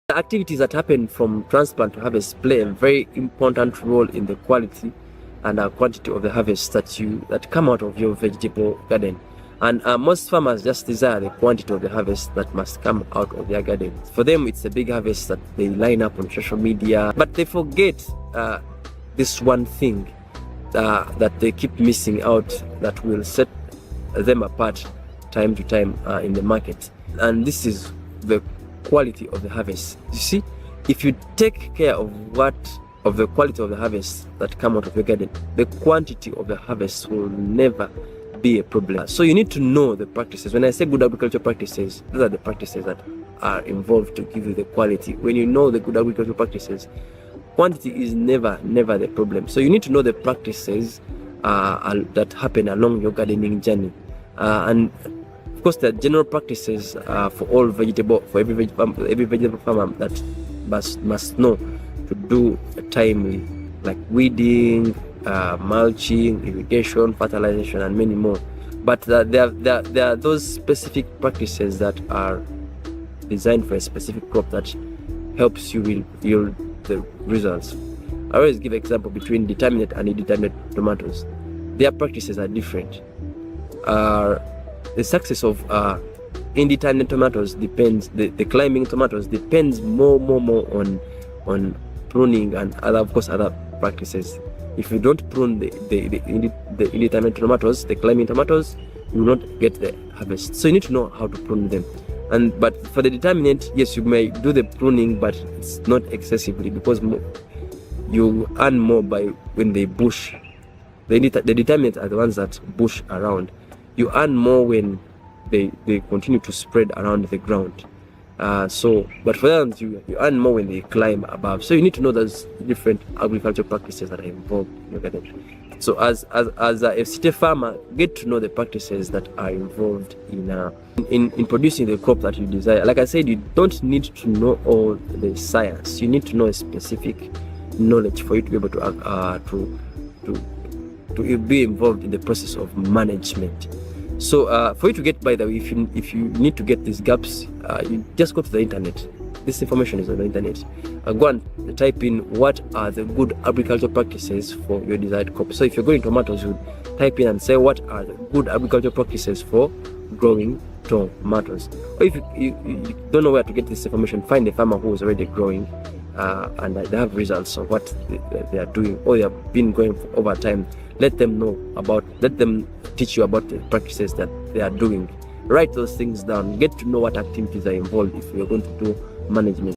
The activities that happen from transplant to harvest play a very important role in the quality and quantity of the harvest that come out of your vegetable garden. And most farmers just desire the quantity of the harvest that must come out of their garden. For them, it's a big harvest that they line up on social media, but they forget this one thing that they keep missing out that will set them apart time to time in the market. And this is the quality of the harvest. You see, if you take care of the quality of the harvest that come out of your garden, the quantity of the harvest will never be a problem. So you need to know the practices. When I say good agricultural practices, those are the practices that are involved to give you the quality. When you know the good agricultural practices, quantity is never the problem. So you need to know the practices that happen along your gardening journey, and of course, there are general practices for every vegetable farmer that must know to do timely, like weeding, mulching, irrigation, fertilization, and many more. But there are those specific practices that are designed for a specific crop that helps you yield the results. I always give example between determinate and indeterminate tomatoes. Their practices are different. The success of indeterminate tomatoes depends. The climbing tomatoes depends more on pruning and other practices. If you don't prune the indeterminate tomatoes, the climbing tomatoes, you will not get the harvest. So you need to know how to prune them. But for the determinate, yes, you may do the pruning, but it's not excessively, because you earn more by when they bush. The determinate are the ones that bush around. You earn more when they continue to spread around the ground. But for them, you earn more when they climb above. So you need to know those different agricultural practices that are involved in your garden. So as a FCT farmer, get to know the practices that are involved in producing the crop that you desire. Like I said, you don't need to know all the science. You need to know a specific knowledge for you to be able to be involved in the process of management. So for you to get, by the way, if you need to get these gaps, you just go to the internet. This information is on the internet. Go and type in what are the good agricultural practices for your desired crop. So if you're growing tomatoes, you type in and say what are the good agricultural practices for growing tomatoes. Or if you don't know where to get this information, find a farmer who is already growing and they have results of what they are doing, or they have been going for over time. Let them teach you about the practices that they are doing. Write those things down. Get to know what activities are involved if you're going to do management.